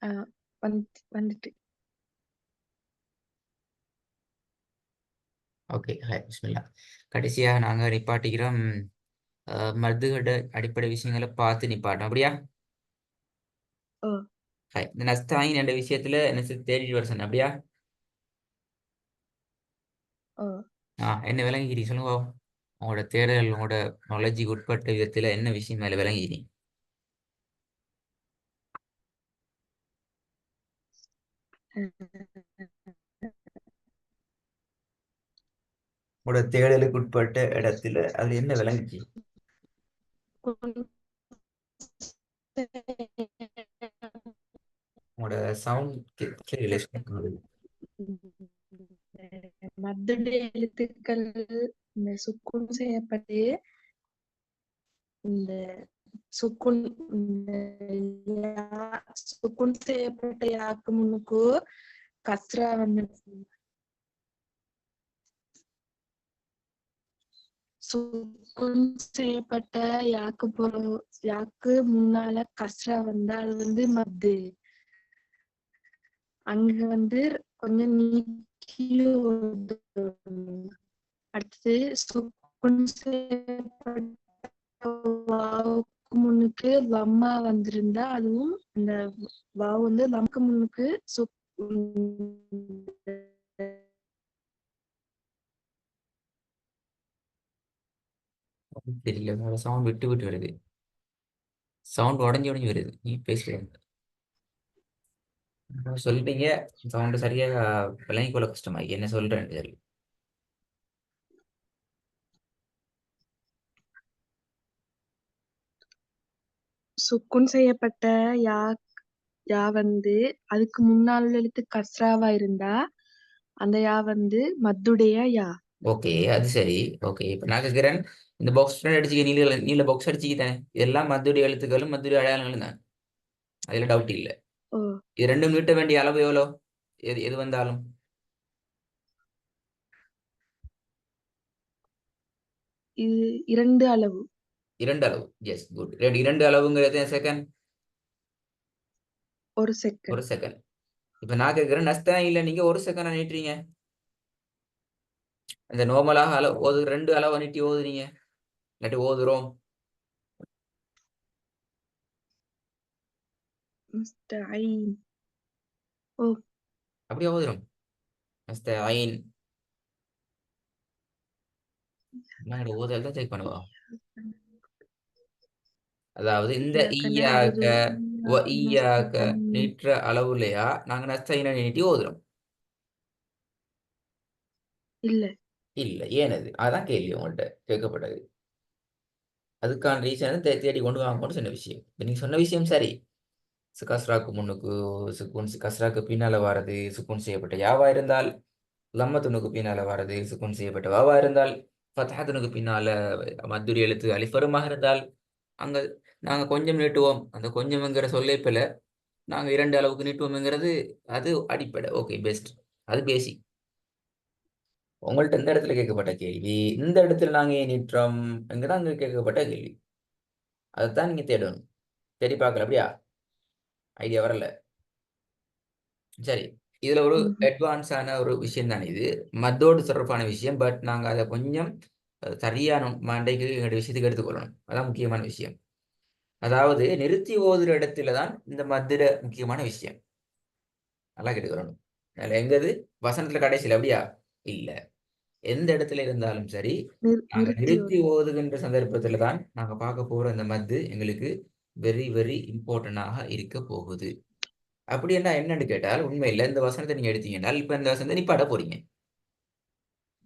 வந்துட்டு. Okay, hi, பிஸ்மில்லா. கடைசியா நாங்க நிப்பாட்டிக்கிறோம். மருந்துகளோட அடிப்படை விஷயங்களை பார்த்து நிப்பாட்டோம், அப்படியா? ஓ ஹாய், இந்த நஸ்தாயின் என்ற விஷயத்துல என்ன தேடிட்டு வருஷன், அப்படியா? ஓ என்ன விளங்கிக்கிறீ சொல்லுங்க. உங்களோட தேடல், உங்களோட நாலேஜுக்கு உட்பட்ட விதத்துல என்ன விஷயம் மேல விளங்கிக்கிறீ? உங்களோட தேடலுக்கு உட்பட்ட இடத்துல அது என்ன விளங்குச்சு? உங்களோட சவுண்ட் கிளியர். மத்துடைய எழுத்துக்கள் இந்த சுக்குன் செய்யப்பட்டு இந்த சுக்குன் இந்த சுக்குன் செய்யப்பட்ட யாக்கு முன்னுக்கு கஸ்ரா வந்து சுக்குன் செய்யப்பட்ட யாக்கு முன்னால கஸ்ரா வந்தா அது வந்து மத்து. அங்க வந்து கொஞ்சம் நீக்கி அடுத்து சுக்குன் செய்யப்பட்ட வாவுக்கு முன்னுக்கு லம்மா வந்திருந்தா அதுவும் அந்த வாவு வந்து லம்க்கு முன்னுக்கு தெரியல, உங்களோட சவுண்ட் விட்டு விட்டு வருது. சவுண்ட் உடஞ்சி உடஞ்சி வருது, நீ பேசுறீங்க சொல்லிட்டீங்க. சவுண்ட் சரியா விளங்கி கொள்ள கஷ்டமா என்ன சொல்றேன்னு சரி. சுக்குன் செய்யப்பட்ட யா வந்து அதுக்கு முன்னால் எழுத்து கஸ்ராவா இருந்தா அந்த யா வந்து மத்துடைய யா. ஓகே, அது சரி. ஓகே, இப்ப நான் கேட்கிறேன், இந்த பாக்ஸ் அடிச்சுக்க, நீல நீல பாக்ஸ் அடிச்சுக்கிட்டேன். இதெல்லாம் மத்துடைய எழுத்துக்களும் மத்துடைய அடையாளங்களும் தான், அதுல டவுட் இல்லை. ஓ இது ரெண்டும் நீட்ட வேண்டிய அளவு எவ்வளோ? எது எது வந்தாலும் இது 2 அளவு. 2 அளவு. S, good. 2 அளவுங்கிறது செகண்ட். 1 ஒரு செகண்ட். செகண்ட். இப்ப நான் கேட்கிறேன், நஸ்தா இல்ல, நீங்க 1 செகண்ட் நீட்டுறீங்க. இந்த நார்மலாக அளவு ஓது 2 அளவு நீட்டி ஓதுறீங்க, இல்லாட்டி ஓதுறோம். முஸ்தஈன். ஓ அப்படியே ஓதுறோம். நஸ்தஈன் நான் ஓதல் தான் செக் பண்ணுவோம். அதாவது இந்த இய்யாக்க ஈயாக்க நஅபுது வ வ இய்யாக்க ஈயாக்க நஸ்தஈன். நீட்டுற அளவுலையா நாங்க நஸ்தஈனை நீட்டி ஓதுறோம்? இல்ல இல்ல. ஏனது? அதான் கேள்வி உங்கள்கிட்ட கேட்கப்பட்டது. அதுக்கான ரீசன் தேடி கொண்டு வாங்கன்னு சொன்ன விஷயம். இப்ப நீங்க சொன்ன விஷயம் சரி. கஸ்ராக்கு முன்னுக்கு சுக்குன், கஸ்ராக்கு பின்னால வாரது சுக்குன் செய்யப்பட்ட யாவா இருந்தால், லம்மத்துனுக்கு பின்னால வாரது சுக்குன் செய்யப்பட்ட வாவா இருந்தால், ஃபத்ஹத்துனுக்கு பின்னால மத்துரி எழுத்து அலிஃபருமாக இருந்தால், அங்க நாங்க கொஞ்சம் நீட்டுவோம். அந்த கொஞ்சம்ங்கிற சொல்லேப்பில நாங்க 2 அளவுக்கு நீட்டுவோம்ங்கிறது அது அடிப்படை. Okay, best. அது பேசிக். உங்கள்ட்ட இந்த இடத்துல கேட்கப்பட்ட கேள்வி, இந்த இடத்துல நாங்க ஏன் நீட்டுறோம் என்கிற அங்க கேட்கப்பட்ட கேள்வி. அதைத்தான் நீங்க தேடணும். தேடி பார்க்கல, அப்படியா? ஐடியா வரல. சரி, இதுல ஒரு அட்வான்ஸான ஒரு விஷயம் தான் இது. மத்தோடு தொடர்பான விஷயம். பட் நாங்க அதை கொஞ்சம் சரியான மண்டைக்கு எங்களுடைய விஷயத்துக்கு எடுத்துக்கொள்ளணும். அதான் முக்கியமான விஷயம். அதாவது நிறுத்தி ஓதுற இடத்துல தான் இந்த மத்திர முக்கியமான விஷயம். நல்லா கேட்டுக்கிறோம். அதில் எங்கது வசனத்துல கடைசியில், அப்படியா? இல்ல, எந்த இடத்துல இருந்தாலும் சரி, நாங்க நிறுத்தி நிறுத்தி ஓதும். ஓதுகின்ற சந்தர்ப்பத்துல தான் நாங்க பார்க்க போற இந்த மத்து எங்களுக்கு வெரி வெரி இம்பார்ட்டன்டாக இருக்க போகுது. அப்படி என்ன என்னன்னு கேட்டால், உண்மையில இந்த வசனத்தை நீங்க எடுத்தீங்கன்னா, இப்ப இந்த வசனத்தை நிப்பாட்ட போறீங்க.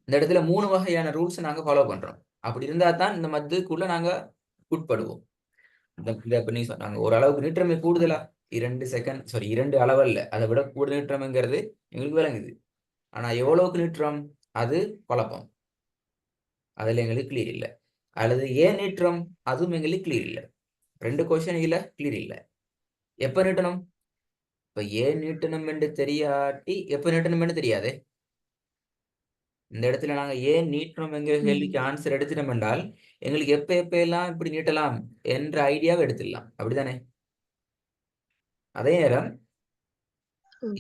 இந்த இடத்துல 3 வகையான ரூல்ஸ் நாங்க ஃபாலோ பண்றோம். அப்படி இருந்தா தான் இந்த மத்துக்குள்ள நாங்க உட்படுவோம். இப்ப நீ சொன்னாங்க ஒரு அளவுக்கு நீட்டமை கூடுதலா 2 செகண்ட், சாரி 2 அளவல்ல, அதை விட கூடுதல் நீட்டம்ங்கிறது எங்களுக்கு விளங்குது. ஆனா எவ்வளவுக்கு நீட்டுறோம் அது குழப்பம். அதுல எங்களுக்கு கிளியர் இல்லை. அல்லது ஏன் நீட்டுறோம் அதுவும் எங்களுக்கு கிளியர் இல்லை. 2 கொஸ்டின் இல்ல, கிளியர் இல்லை. எப்ப நீட்டணும்? இப்ப ஏன் நீட்டணும் என்று தெரியாட்டி எப்ப நீட்டணும் என்று தெரியாது. இந்த இடத்துல நாங்க ஏன் நீட்டணும் என்கிற கேள்விக்கு ஆன்சர் எடுத்துட்டோம் என்றால், எங்களுக்கு எப்ப எப்ப எல்லாம் இப்படி நீட்டலாம் என்ற ஐடியாவை எடுத்துடலாம். அப்படித்தானே? அதே நேரம்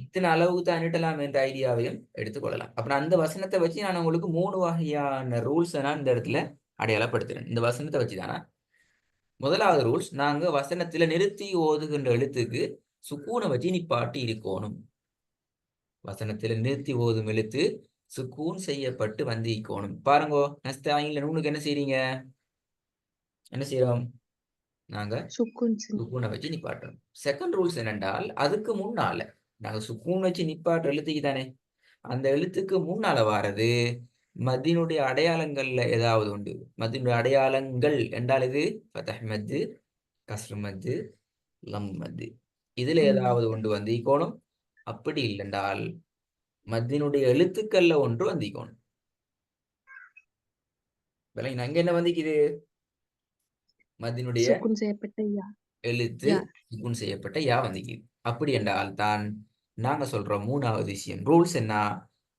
இத்தனை அளவுக்கு தான் நீட்டலாம் என்ற ஐடியாவையும் எடுத்துக்கொள்ளலாம். அப்ப நான் அந்த வசனத்தை வச்சு நான் உங்களுக்கு 3 வகையான ரூல்ஸை நான் இந்த இடத்துல அடையாளப்படுத்துறேன். இந்த வசனத்தை வச்சு தானா முதலாவது ரூல்ஸ், நாங்க வசனத்துல நிறுத்தி ஓதுகின்ற எழுத்துக்கு சுக்கூனை வச்சு நிப்பாட்டி இருக்கணும். வசனத்துல நிறுத்தி ஓதும் எழுத்து சுக்கூன் செய்யப்பட்டு வந்து இருக்கணும். பாருங்க, நஸ்தாயில நூனுக்கு என்ன செய்றீங்க? என்ன செய்யறோம்? நாங்க சுக்கூனை வச்சு நிப்பாட்டணும். செகண்ட் ரூல்ஸ் என்னென்றால், அதுக்கு முன்னால நாங்க சுக்கூன் வச்சு நிப்பாட்டு எழுத்துக்கு தானே, அந்த எழுத்துக்கு முன்னால வாரது மத்தினுடைய அடையாளங்கள்ல ஏதாவது உண்டு. மத்தினுடைய அடையாளங்கள் என்றால் இது ஃபதஹ் மத்து, கஸ்ர் மத்து, லம் மத்து, இதுல ஏதாவது ஒன்று வந்திக்கோணும். அப்படி இல்லைன்றால் மத்தினுடைய எழுத்துக்கள்ல ஒன்று வந்திக்கோணும். அங்க என்ன வந்திக்குது? மத்தினுடைய சுக்குன் செய்யப்பட்ட யா எழுத்து சுக்குன் செய்யப்பட்ட யா வந்திக்குது. அப்படி என்றால் தான் நாங்க சொல்றோம் மூணாவது விஷயம். ரூல்ஸ் என்ன?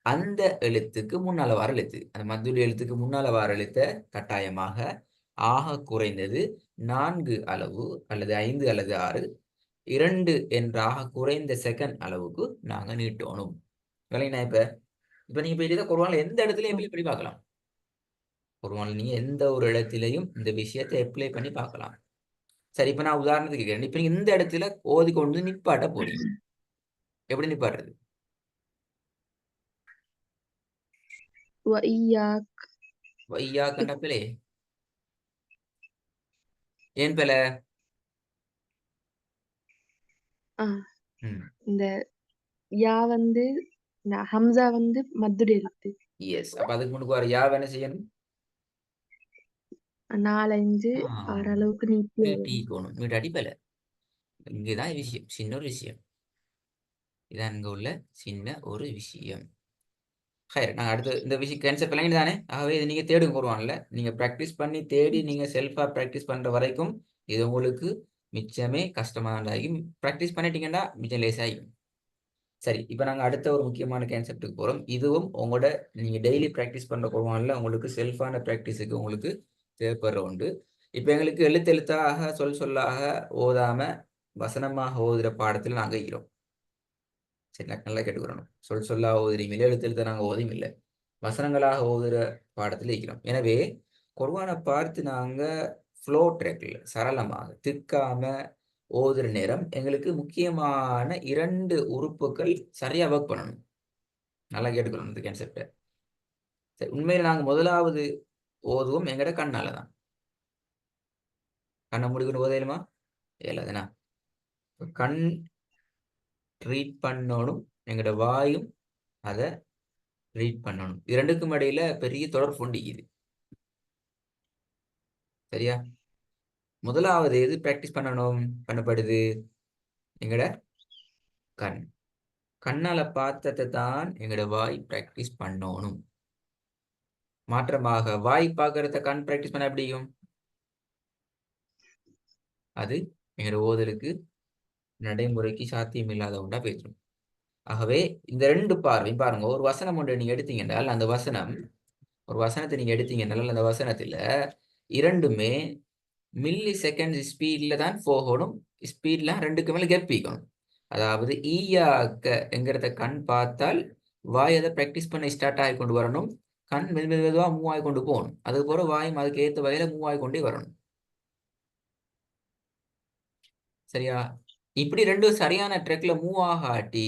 அந்த எழுத்துக்கு முன்னால வர எழுத்து, அந்த மத்தியுடைய எழுத்துக்கு முன்னால வர எழுத்த கட்டாயமாக ஆக குறைந்தது 4 அளவு அல்லது 5 அல்லது 6, 2 என்றாக குறைந்த செகண்ட் அளவுக்கு நாங்க நீட்டணும். விளங்கினா? இப்ப நீங்க போயிட்டு குர்ஆன்ல எந்த இடத்துலயும் அப்ளை பண்ணி பார்க்கலாம். குர்ஆன்ல நீங்க எந்த ஒரு இடத்திலையும் இந்த விஷயத்தை அப்ளை பண்ணி பார்க்கலாம். சரி, இப்ப நான் உதாரணத்துக்கு கேட்கிறேன். இப்ப நீங்க இந்த இடத்துல ஓதி கொண்டு நிப்பாட்ட போறீங்க. எப்படி நிப்பாட்டுறது? வையாக்கண்ட பிள்ளை ஏன் பிள்ளை? இந்த யா ஹம்சா மத்துடைய எழுத்து. எஸ். அப்ப அதுக்கு முன்னுக்கு வர யா என்ன செய்யணும்? 4, 5, 6 அளவுக்கு நீட்டிக்கணும். நீட்டாட்டி பிள்ளை. இங்கதான் விஷயம், சின்ன ஒரு விஷயம். இதான் இங்க உள்ள சின்ன ஒரு விஷயம். நாங்க அடுத்து இந்த விஷயம் கேன்சல் பண்ணி தானே. ஆகவே இது நீங்க தேடுங்க வருவான்ல, நீங்க பிராக்டிஸ் பண்ணி தேடி நீங்க செல்ஃபா பிராக்டிஸ் பண்ற வரைக்கும் இது உங்களுக்கு மிச்சமே கஷ்டமானதாகி, பிராக்டிஸ் பண்ணிட்டீங்கன்னா மிச்சம் லேசாகும். சரி, இப்ப நாங்க அடுத்த ஒரு முக்கியமான கான்செப்டுக்கு போறோம். இதுவும் உங்களோட நீங்க டெய்லி பிராக்டிஸ் பண்ற குர்ஆன்ல உங்களுக்கு செல்ஃபான பிராக்டிஸுக்கு உங்களுக்கு தேவைப்படுற உண்டு. இப்ப எங்களுக்கு எழுத்தாக சொல்லாக ஓதாம வசனமாக ஓதுற பாடத்துல நாங்க இருக்கிறோம். சரி, நல்லா கேட்டுக்கிறோம். சொல்லா ஓதுறீங்களே, எழுத்த நாங்க ஓதியும் இல்லை, வசனங்களாக ஓதுற பாடத்துல இருக்கிறோம். எனவே குர்ஆனை பார்த்து நாங்க ஃப்ளோ ட்ராக்ல சரளமாக திக்காம ஓதுற நேரம் எங்களுக்கு முக்கியமான 2 உறுப்புகள் சரியா ஒர்க் பண்ணணும். நல்லா கேட்டுக்கணும் இந்த கான்செப்ட. சரி, உண்மையில நாங்க முதலாவது ஓதுவோம் எங்கட கண்ணால தான். கண்ணை மூடிக்கொண்டு ஓதையிலுமா? இயலாதுனா கண் ரீட் பண்ணணும், எங்கட வாயும் அதை ரீட் பண்ணணும். இது ரெண்டுக்கும் இடையில பெரிய தொடர்பு உண்டிக்குது. சரியா? முதலாவது எது பிராக்டிஸ் பண்ணப்படுது? எங்கட கண். கண்ணால பார்த்ததை தான் எங்கட வாய் பிராக்டிஸ் பண்ணணும். மாற்றமாக வாய் பார்க்கறத கண் பிராக்டிஸ் பண்ண எப்படியும் அது எங்கட ஓதலுக்கு நடைமுறைக்கு சாத்தியம் இல்லாத ஒன்றா பேசும். ஆகவே இந்த 2 பார்வையும் பாருங்க. ஒரு வசனம் ஒன்று நீங்க எடுத்தீங்கன்றால் அந்த வசனம், ஒரு வசனத்தை நீங்க எடுத்தீங்கன்றால் அந்த வசனத்துல 2மே மில்லி செகண்ட் ஸ்பீட்ல தான் போகணும். ஸ்பீட்ல 2க்கு மேல கெப்பிக்கணும். அதாவது ஈயாக்க என்கிறத கண் பார்த்தால் வாய் அதை பிராக்டிஸ் பண்ண ஸ்டார்ட் ஆகி கொண்டு வரணும். கண் மெதுவா மூவ் ஆகி கொண்டு போகணும். அதுக்கப்புறம் வாயும் அதுக்கு ஏற்ற வகையில மூவ் ஆகி கொண்டே வரணும். சரியா? இப்படி 2 சரியான ட்ரெக்ல மூவ் ஆகாட்டி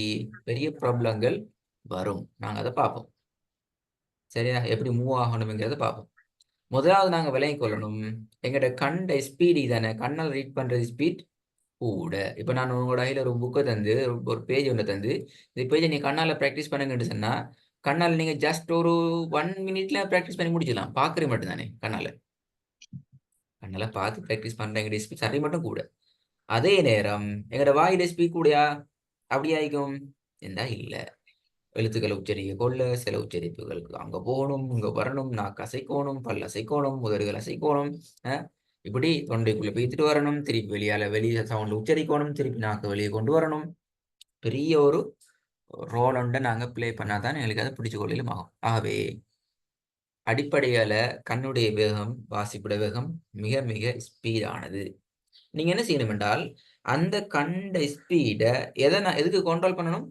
பெரிய ப்ராப்ளங்கள் வரும். நாங்க அதை பார்ப்போம். சரியா? எப்படி மூவ் ஆகணுங்கிறத பார்ப்போம். முதலாவது நாங்க விளங்கிக் கொள்ளணும், எங்கட கண்ட ஸ்பீட் தானே, கண்ணால் ரீட் பண்றது ஸ்பீட் கூட. இப்ப நான் உங்களோட கையில ஒரு புக்கை தந்து, ஒரு பேஜ் ஒன்று தந்து, இந்த பேஜை நீங்க கண்ணால பிராக்டிஸ் பண்ணுங்கன்னு சொன்னா, கண்ணால் நீங்க ஜஸ்ட் ஒரு 1 மினிட்ல பிராக்டிஸ் பண்ணி முடிச்சிடலாம். பாக்குறது மட்டும் தானே கண்ணால. கண்ணால பார்த்து பிராக்டிஸ் பண்ற எங்கட ஸ்பீட் சரி மட்டும் கூட. அதே நேரம் எங்கட வாயிட ஸ்பீட் கூடயா? அப்படி ஆயிக்கும் என்றா இல்ல. எழுத்துக்களை உச்சரிக்க கொள்ள சில உச்சரிப்புகளுக்கு அங்க போகணும், இங்க வரணும், நாக்கு அசைக்கணும், பல் அசைக்கணும், உதடுகள் அசைக்கணும், இப்படி தொண்டைக்குள்ள பேத்துட்டு வரணும், திருப்பி வெளியே சவுண்ட் உச்சரிக்கணும், திருப்பி நாக்கு வெளியே கொண்டு வரணும். பெரிய ஒரு ரோல் ஒன்றை நாங்க பிளே பண்ணாதான் எங்களுக்கு அதை பிடிச்சு கொள்ளையிலும் ஆகும். ஆகவே அடிப்படையால கண்ணுடைய வேகம், வாசிப்புட வேகம் மிக மிக ஸ்பீடானது. நீங்க என்ன செய்யணும் என்றால், அந்த கண்ட ஸ்பீடை எதுக்கு கண்ட்ரோல் பண்ணணும்?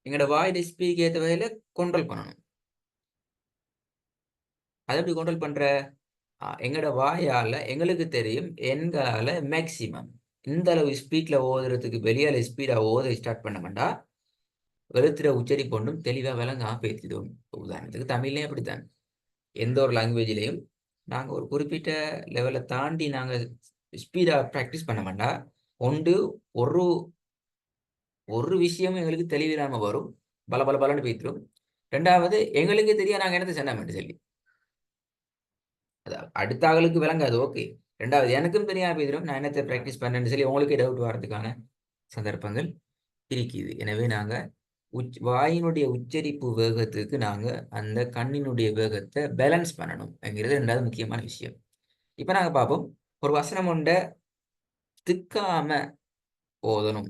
எங்களோட வாயில ஸ்பீக் ஏற்ற வகையில கண்ட்ரோல் பண்ணணும். அதை எப்படி கண்ட்ரோல் பண்ற? எங்களோட வாயால எங்களுக்கு தெரியும் எண்களால மேக்சிமம் இந்த அளவு ஸ்பீட்ல ஓதுறதுக்கு வெளியால ஸ்பீடா ஓத ஸ்டார்ட் பண்ண மாட்டா எழுத்துற உச்சரிப்பு ஒன்றும் தெளிவா விளங்காம பேசிடுவோம். உதாரணத்துக்கு தமிழ்லயும் அப்படித்தான். எந்த ஒரு லாங்குவேஜ்லையும் நாங்க ஒரு குறிப்பிட்ட லெவலை தாண்டி நாங்க ஸ்பீடா ப்ராக்டிஸ் பண்ண மாட்டா ஒன்று ஒரு ஒரு விஷயமும் எங்களுக்கு தெளிவில்லாம வரும், பல பல பலன்னு போய்த்திரும். ரெண்டாவது எங்களுக்கு தெரியா நாங்க என்னத்தை சொன்னோம் சொல்லி அதாவது அடுத்த ஆளுக்கு விளங்காது, ஓகே. ரெண்டாவது எனக்கும் தெரியாம போய்த்திரும், நான் என்னத்தை ப்ராக்டிஸ் பண்ணேன்னு சொல்லி உங்களுக்கு டவுட் வர்றதுக்கான சந்தர்ப்பங்கள் இருக்குது. எனவே நாங்க வாயினுடைய உச்சரிப்பு வேகத்துக்கு நாங்க அந்த கண்ணினுடைய வேகத்தை பேலன்ஸ் பண்ணணும் என்கிறது ரெண்டாவது முக்கியமான விஷயம். இப்ப நாங்க பார்ப்போம், ஒரு வசனம் ஒன்றை திக்காம ஓதணும்.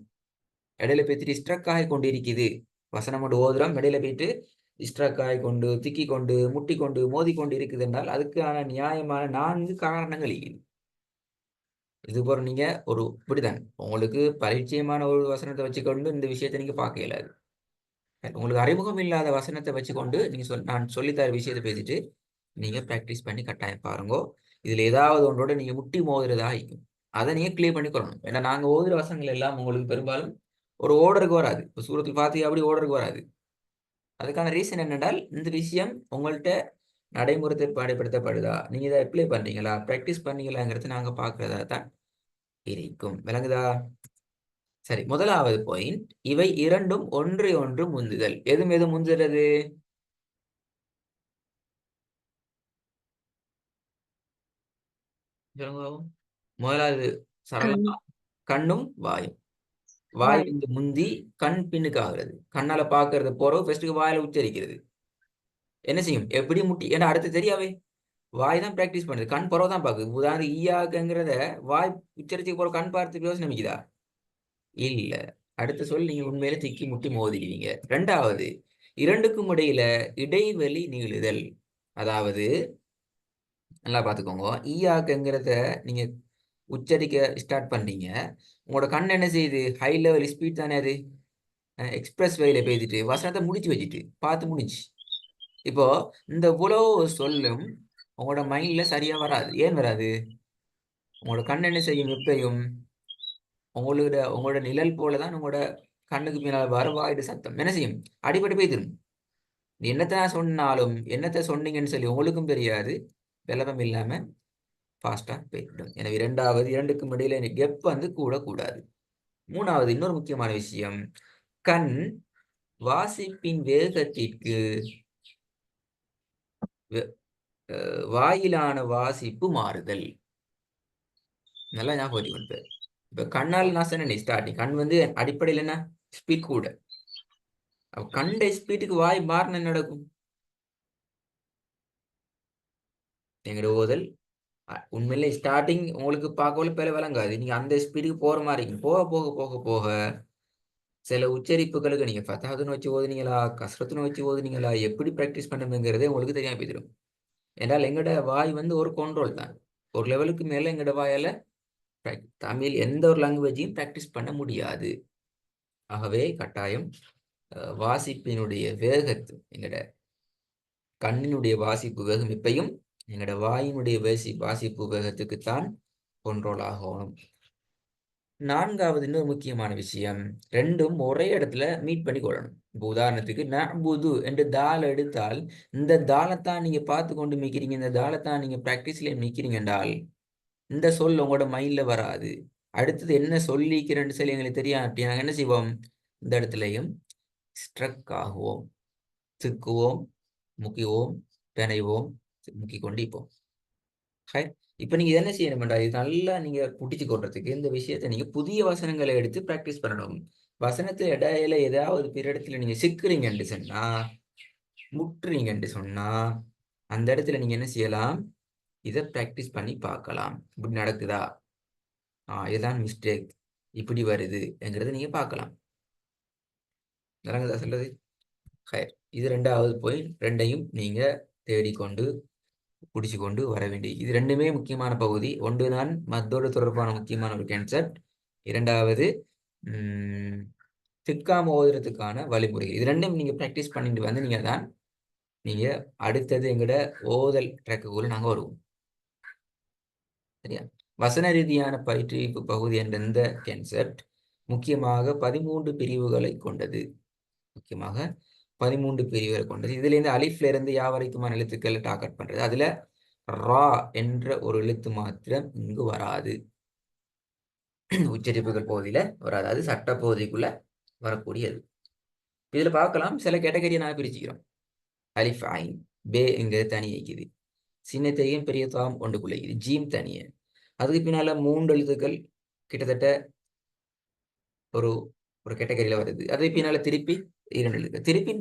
இடையில போயிட்டு ஸ்ட்ரக் ஆகி கொண்டிருக்குது, வசனம் ஒன்று ஓதுறோம், இடையில போயிட்டு ஸ்ட்ரக் ஆகி கொண்டு திக்கி கொண்டு முட்டி கொண்டு மோதி கொண்டு இருக்குது என்றால் அதுக்கான நியாயமான 4 காரணங்கள் இருக்குது. இது போல நீங்க ஒரு இப்படிதான் உங்களுக்கு பரிச்சயமான ஒரு வசனத்தை வச்சுக்கொண்டு இந்த விஷயத்தை நீங்க பார்க்க இயலாது. உங்களுக்கு அறிமுகம் இல்லாத வசனத்தை வச்சுக்கொண்டு நீங்க நான் சொல்லித்தர விஷயத்தை பேசிட்டு நீங்க பிராக்டிஸ் பண்ணி கட்டாயம் பாருங்கோ. இதுல ஏதாவது ஒன்றோட நீங்க முட்டி மோதுறதா இருக்கும், அதை நீங்க கிளியர் பண்ணி கொள்ளணும். ஏன்னா நாங்க ஓதுற வசனங்கள் எல்லாம் உங்களுக்கு பெரும்பாலும் ஒரு ஓர்டருக்கு வராது. இப்போ சூரத்தில் பார்த்து அப்படி ஓர்டருக்கு வராது. அதுக்கான ரீசன் என்னென்றால் இந்த விஷயம் உங்கள்கிட்ட நடைமுறை பாடுபடுத்தப்படுதா, நீங்க இதை அப்ளை பண்றீங்களா, பிராக்டிஸ் பண்ணீங்களாங்கிறது நாங்க பார்க்கறதா தான் இருக்கும். விளங்குதா? சரி, முதலாவது பாயிண்ட், இவை இரண்டும் ஒன்றை ஒன்று முந்துதல். எதுவும் எது முந்துறது? முதலாவது சரளமா கண்ணும் வாயும். வாய் வந்து முந்தி கண் பின்னுக்கு ஆகுறது, கண்ணால பாக்குறது போறோம் ஃபர்ஸ்ட்டுக்கு வாயில உச்சரிக்கிறது. என்ன செய்யும் எப்படி முட்டி, ஏன்னா அடுத்து தெரியாவே வாய் தான் பிராக்டிஸ் பண்ணுது, கண் புறவை தான் பாக்குது. உதாரணம் ஈயாக்குங்கிறத வாய் உச்சரிச்சு போற கண் பார்த்து யோசனை மிக்குதா? இல்ல. அடுத்த சொல் நீங்க உண்மையில திக்கி முட்டி மோதிடுவீங்க. ரெண்டாவது, இரண்டுக்கும் இடையில இடைவெளி நீளுதல். அதாவது நல்லா பார்த்துக்கோங்க, ஈயாக்குங்கிறத நீங்க உச்சரிக்க ஸ்டார்ட் பண்றீங்க, உங்களோட கண் என்ன செய்யுது, ஹை லெவல் ஸ்பீட் தானே அது, எக்ஸ்பிரஸ் வேல பேசிட்டு வசனத்தை முடிச்சு வச்சுட்டு பார்த்து முடிச்சு. இப்போ இந்த இவ்வளவு சொல்லும் உங்களோட மைண்ட்ல சரியா வராது. ஏன் வராது? உங்களோட கண் என்ன செய்யும், எப்பயும் உங்களோட நிழல் போலதான் உங்களோட கண்ணுக்கு பின்னால் வரவாயிடு சத்தம் என்ன செய்யும், அடிபட்டு போய்த்திரும். நீ என்னத்த சொன்னாலும் என்னத்த சொன்னீங்கன்னு சொல்லி உங்களுக்கும் தெரியாது, விளக்கம் இல்லாம ஃபாஸ்டா போய்விடும். எனவே இரண்டாவது, இரண்டுக்கும் இடையில கெப் வந்து கூட கூடாது. மூணாவது, இன்னொரு முக்கியமான விஷயம், கண் வாசிப்பின் வேகத்திற்கு வாயிலான வாசிப்பு மாறுதல். நல்லா ஞாபகம் வச்சுக்கணும். இப்ப கண்ணால் நான் சொன்னேன் ஸ்டார்டிங், கண் வந்து அடிப்படையில் என்ன ஸ்பீட் கூட, கண்ட ஸ்பீட்டுக்கு வாய் மாறின நடக்கும். எங்களோட ஓதல் உண்மையிலே ஸ்டார்டிங் உங்களுக்கு பார்க்கல பேர விளங்காது, நீங்க அந்த ஸ்பீடுக்கு போற மாதிரி இருக்கும். போக போக போக போக சில உச்சரிப்புகளுக்கு நீங்க ஃபதாதுன்னு வச்சு ஓதுனீங்களா, கஸ்ரத்துன்னு வச்சு ஓதுனீங்களா, எப்படி பிராக்டிஸ் பண்ணுங்கிறதே உங்களுக்கு தெரியாம போயிடும். என்றால் எங்கட வாய் வந்து ஒரு கண்ட்ரோல் தான். ஒரு லெவலுக்கு மேல எங்கட வாயால தமிழ் எந்த ஒரு லாங்குவேஜையும் பிராக்டிஸ் பண்ண முடியாது. ஆகவே கட்டாயம் வாசிப்பினுடைய வேகத்து, எங்கட கண்ணினுடைய வாசிப்பு வேகம் எப்பையும் எங்கட வாயினுடைய வாசிப்பு வேகத்துக்குத்தான் கண்ட்ரோல் ஆகணும். நான்காவது இன்னொரு முக்கியமான விஷயம், ரெண்டும் ஒரே இடத்துல மீட் பண்ணி கொள்ளணும். இப்போ உதாரணத்துக்கு நஅ்புது என்று தால் எடுத்தால், இந்த தாளத்தான் நீங்க பார்த்து கொண்டு மிக்கிறீங்க, இந்த தாளத்தான் நீங்க பிராக்டிஸ்ல மிக்கிறீங்க என்றால் இந்த சொல் உங்களோட மைண்ட்ல வராது. அடுத்தது என்ன சொல்லிக்கிறேன்னு சொல்லி எங்களுக்கு தெரியாட்டி நாங்கள் என்ன செய்வோம், இந்த இடத்துலையும் ஸ்ட்ரக் ஆகுவோம், திக்குவோம், முக்கிவோம், பிணைவோம், முக்கி கொண்டு இப்போம். இப்ப நீங்க என்ன செய்யணும்டா, இது நல்லா நீங்க புடிச்சு கொள்றதுக்கு இந்த விஷயத்த நீங்க புதிய வசனங்களை எடுத்து பிராக்டிஸ் பண்ணணும். வசனத்துல இடையில ஏதாவது பிற இடத்துல நீங்க சிக்குறீங்கன்னு சொன்னா, முட்டுறீங்கன்னு சொன்னா, அந்த இடத்துல நீங்க என்ன செய்யலாம், இதை பிராக்டிஸ் பண்ணி பார்க்கலாம். இப்படி நடக்குதா, இதுதான் மிஸ்டேக், இப்படி வருது என்கிறத நீங்க பார்க்கலாம். நடக்குதா சொல்றது? இது ரெண்டாவது பாயிண்ட். ரெண்டையும் நீங்க தேடிக்கொண்டு பிடிச்சு கொண்டு வர வேண்டிய, இது ரெண்டுமே முக்கியமான பகுதி. ஒன்றுதான் மத்தோடு தொடர்பான முக்கியமான ஒரு கான்செப்ட். இரண்டாவது திக்காம ஓதுறதுக்கான வழிமுறை. இது ரெண்டும் நீங்க ப்ராக்டிஸ் பண்ணிட்டு வந்து நீங்க அடுத்தது எங்கட ஓதல் ட்ராக்குக்குள்ள நாங்க வருவோம். சரியா? வசன ரீதியான பயிற்றுவிப்பு பகுதி என்ற இந்த கான்செப்ட் முக்கியமாக 13 பிரிவுகளை கொண்டது. முக்கியமாக 13 பிரிவுகளை கொண்டது. இதுல இருந்து அலிஃப்ல இருந்து யா வரைக்குமான எழுத்துக்களை டார்கெட் பண்றது. அதுல ரா என்ற ஒரு எழுத்து மாத்திரம் இங்கு வராது. உச்சரிப்புகள் பகுதியில வராது. அது சட்ட பகுதிக்குள்ள வரக்கூடியது. இதுல பார்க்கலாம் சில கேட்டகரியை நான் பிரிச்சுக்கிறோம். அலிஃப் ஐன் பே இங்க தனி இருக்குது. சின்ன தையும் பெரிய தாம் ஒன்றுக்குள்ள இருக்குது. ஜீம் தனிய. அதுக்கு பின்னால 3 எழுத்துக்கள் கிட்டத்தட்ட ஒரு ஒரு கேட்டகரியில வருது. அதுக்கு பின்னால திருப்பி 2 எழுத்துக்கள். திருப்பி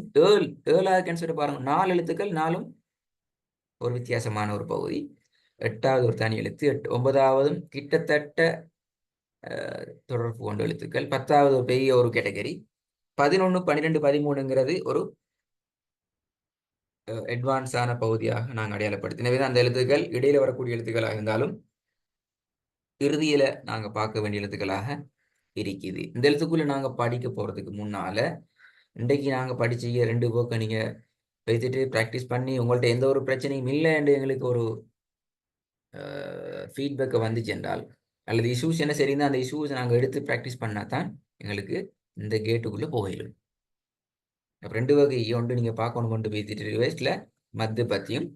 7 கேன்சர் பாருங்க. 4 எழுத்துக்கள் 4ம் ஒரு வித்தியாசமான ஒரு பகுதி. 8வது ஒரு தனி எழுத்து. 9வதும் கிட்டத்தட்ட தொடர்பு கொண்ட எழுத்துக்கள். 10வது ஒரு பெரிய ஒரு கேட்டகரி. 11, 12, 13ங்கிறது ஒரு அட்வான்ஸான பகுதியாக நாங்கள் அடையாளப்படுத்தினவே அந்த எழுத்துக்கள் இடையில வரக்கூடிய எழுத்துக்களாக இருந்தாலும் இறுதியில நாங்க பார்க்க வேண்டிய எழுத்துக்களாக இருக்குது. இந்த எழுத்துக்குள்ள நாங்க படிக்க போறதுக்கு முன்னால இன்றைக்கு நாங்க படிச்ச 2 புக்கை நீங்க வைத்துட்டு ப்ராக்டிஸ் பண்ணி உங்கள்ட்ட எந்த ஒரு பிரச்சனையும் இல்லை என்று எங்களுக்கு ஒரு ஃபீட்பேக்கை வந்துச்சு என்றால் அல்லது இஷ்யூஸ் என்ன சரிந்தா அந்த இஷ்யூஸ் நாங்கள் எடுத்து ப்ராக்டிஸ் பண்ணால் தான் எங்களுக்கு இந்த கேட்டுக்குள்ளே போயிடும். 2 வகை ஒன்று நீங்கள் பார்க்கணும் கொண்டு போய்த்துட்டு ரிவைஸ்டில் மத்து பற்றியும்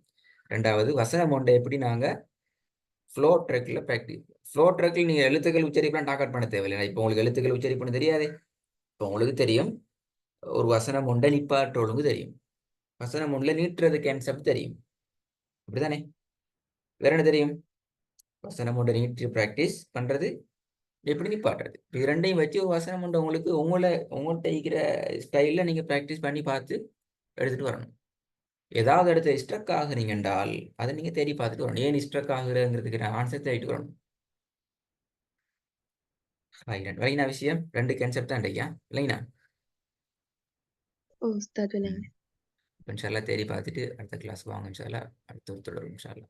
2வது வசனம் ஒன்றை எப்படி நாங்கள் ஃப்ளோ ட்ராக்கில் ப்ராக்டிஸ். ஃப்ளோ ட்ராக்கில் நீங்கள் எழுத்துக்கள் உச்சரிப்பெலாம் டார்கெட் பண்ண தேவையில்லை. இப்போ உங்களுக்கு எழுத்துக்கள் உச்சரிப்புன்னு தெரியாது. இப்போ உங்களுக்கு தெரியும் ஒரு வசனம் ஒன்றை நிப்பாற்றோளுங்க தெரியும். வசனம் ஒன்றில் நீட்டுறது கான்செப்ட் தெரியும். அப்படிதானே? வேற என்ன தெரியும்? வசனம் ஒன்றை நீட்டு ப்ராக்டிஸ் பண்ணுறது எப்படி நிப்பாட்டுறது. இது ரெண்டையும் வச்சு ஒரு வசனம் ஒன்று உங்கள்கிட்ட இருக்கிற ஸ்டைலில் நீங்கள் ப்ராக்டிஸ் பண்ணி பார்த்து எடுத்துகிட்டு வரணும். ஏதாவது இடத்துல ஸ்ட்ரக் ஆகுறீங்க என்றால் அதை நீங்கள் தேடி பார்த்துட்டு வரணும். ஏன் ஸ்ட்ரக் ஆகுறதுங்கிறதுக்கு ஆன்சர் தேடிட்டு வரணும். லைனா விஷயம் 2 கான்செப்ட் தான் இல்லையா இல்லைனா இன்ஷால்லா தேடி பார்த்துட்டு அடுத்த கிளாஸ் வாங்க. இன்ஷால்லா அடுத்த தொடரும். இன்ஷால்லா.